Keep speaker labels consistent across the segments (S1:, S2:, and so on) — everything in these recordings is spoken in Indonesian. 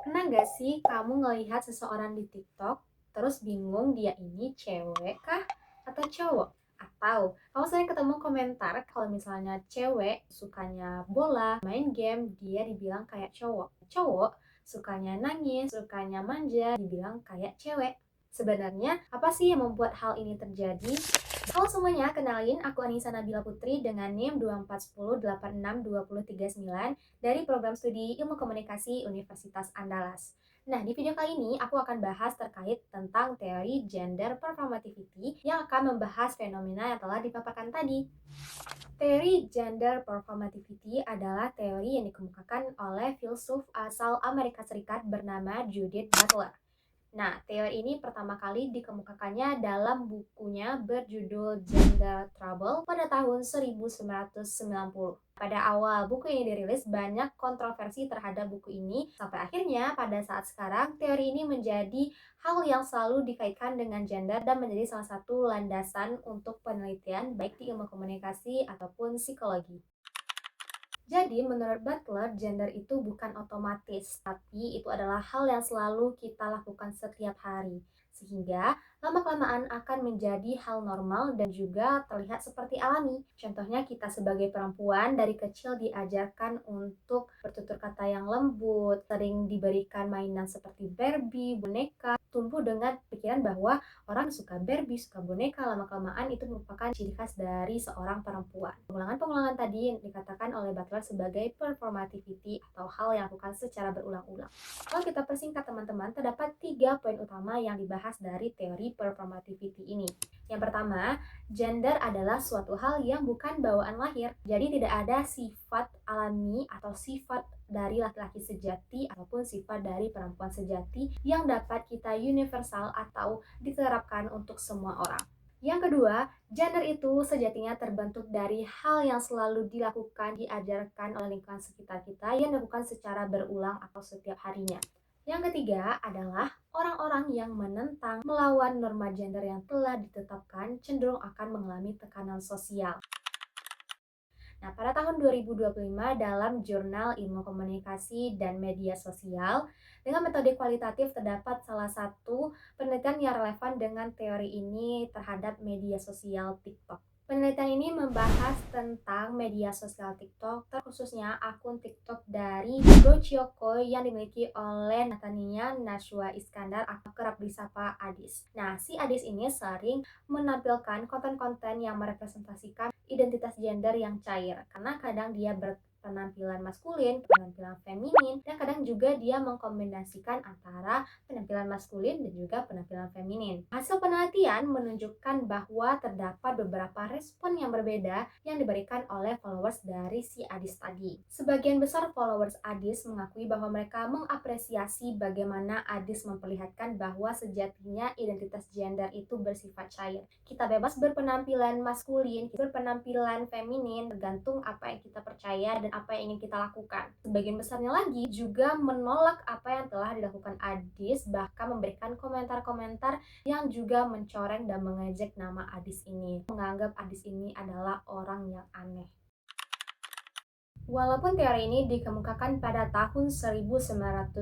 S1: Pernah nggak sih kamu ngelihat seseorang di TikTok, terus bingung dia ini cewek kah atau cowok? Atau kamu sering ketemu komentar kalau misalnya cewek sukanya bola, main game, dia dibilang kayak cowok. Cowok sukanya nangis, sukanya manja, dibilang kayak cewek. Sebenarnya apa sih yang membuat hal ini terjadi? Halo semuanya, kenalin aku Anissa Nabila Putri dengan NIM 2410862039 dari program studi Ilmu Komunikasi Universitas Andalas. Nah, di video kali ini aku akan bahas terkait tentang teori gender performativity yang akan membahas fenomena yang telah dipaparkan tadi. Teori gender performativity adalah teori yang dikemukakan oleh filsuf asal Amerika Serikat bernama Judith Butler. Nah, teori ini pertama kali dikemukakannya dalam bukunya berjudul Gender Trouble pada tahun 1990. Pada awal buku ini dirilis, banyak kontroversi terhadap buku ini, sampai akhirnya pada saat sekarang teori ini menjadi hal yang selalu dikaitkan dengan gender dan menjadi salah satu landasan untuk penelitian baik di ilmu komunikasi ataupun psikologi. Jadi, menurut Butler, gender itu bukan otomatis, tapi itu adalah hal yang selalu kita lakukan setiap hari. Sehingga, lama-kelamaan akan menjadi hal normal dan juga terlihat seperti alami. Contohnya, kita sebagai perempuan dari kecil diajarkan untuk bertutur kata yang lembut, sering diberikan mainan seperti Barbie, boneka, tumbuh dengan pikiran bahwa orang suka Barbie, suka boneka, lama-kelamaan itu merupakan ciri khas dari seorang perempuan. Pengulangan-pengulangan tadi yang dikatakan oleh Butler sebagai performativity atau hal yang dilakukan secara berulang-ulang. Kalau kita persingkat teman-teman, terdapat 3 poin utama yang dibahas dari teori performativity ini. Yang pertama, gender adalah suatu hal yang bukan bawaan lahir. Jadi tidak ada sifat alami atau sifat dari laki-laki sejati ataupun sifat dari perempuan sejati yang dapat kita universal atau diterapkan untuk semua orang. Yang kedua, gender itu sejatinya terbentuk dari hal yang selalu dilakukan, diajarkan oleh lingkungan sekitar kita yang dilakukan secara berulang atau setiap harinya. Yang ketiga adalah orang-orang yang menentang, melawan norma gender yang telah ditetapkan cenderung akan mengalami tekanan sosial. Nah, pada tahun 2025 dalam jurnal Ilmu Komunikasi dan Media Sosial, dengan metode kualitatif terdapat salah satu penelitian yang relevan dengan teori ini terhadap media sosial TikTok. Penelitian ini membahas tentang media sosial TikTok, terkhususnya akun TikTok dari Gochioko yang dimiliki oleh Natania Nashwa Iskandar atau kerap disapa Adis. Nah, si Adis ini sering menampilkan konten-konten yang merepresentasikan identitas gender yang cair, karena kadang dia berpenampilan maskulin, penampilan feminin, dan kadang juga dia mengkombinasikan antara penampilan maskulin dan juga penampilan feminin. Hasil penelitian menunjukkan bahwa terdapat beberapa respon yang berbeda yang diberikan oleh followers dari si Adis tadi. Sebagian besar followers Adis mengakui bahwa mereka mengapresiasi bagaimana Adis memperlihatkan bahwa sejatinya identitas gender itu bersifat cair. Kita bebas berpenampilan maskulin, berpenampilan feminin, tergantung apa yang kita percaya dan apa yang ingin kita lakukan. Sebagian besarnya lagi juga menolak apa yang telah dilakukan Adis, bahkan memberikan komentar-komentar yang juga mencoreng dan mengejek nama Adis ini, menganggap Adis ini adalah orang yang aneh. Walaupun teori ini dikemukakan pada tahun 1960,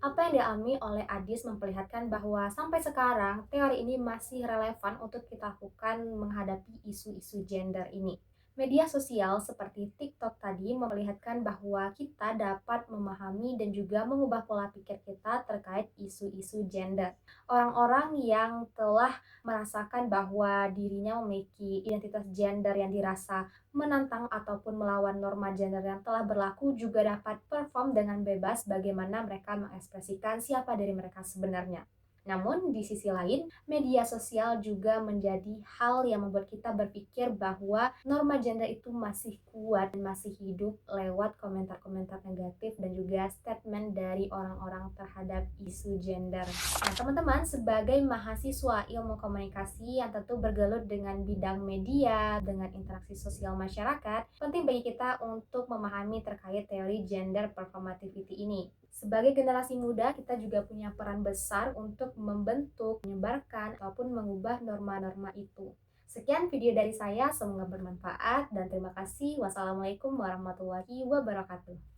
S1: apa yang dialami oleh Adis memperlihatkan bahwa sampai sekarang teori ini masih relevan untuk kita lakukan menghadapi isu-isu gender ini. Media sosial seperti TikTok tadi memperlihatkan bahwa kita dapat memahami dan juga mengubah pola pikir kita terkait isu-isu gender. Orang-orang yang telah merasakan bahwa dirinya memiliki identitas gender yang dirasa menantang ataupun melawan norma gender yang telah berlaku juga dapat perform dengan bebas bagaimana mereka mengekspresikan siapa diri mereka sebenarnya. Namun, di sisi lain, media sosial juga menjadi hal yang membuat kita berpikir bahwa norma gender itu masih kuat dan masih hidup lewat komentar-komentar negatif dan juga statement dari orang-orang terhadap isu gender. Nah, teman-teman, sebagai mahasiswa ilmu komunikasi yang tentu bergelut dengan bidang media, dengan interaksi sosial masyarakat, penting bagi kita untuk memahami terkait teori gender performativity ini. Sebagai generasi muda, kita juga punya peran besar untuk membentuk, menyebarkan, ataupun mengubah norma-norma itu. Sekian video dari saya, semoga bermanfaat dan terima kasih. Wassalamualaikum warahmatullahi wabarakatuh.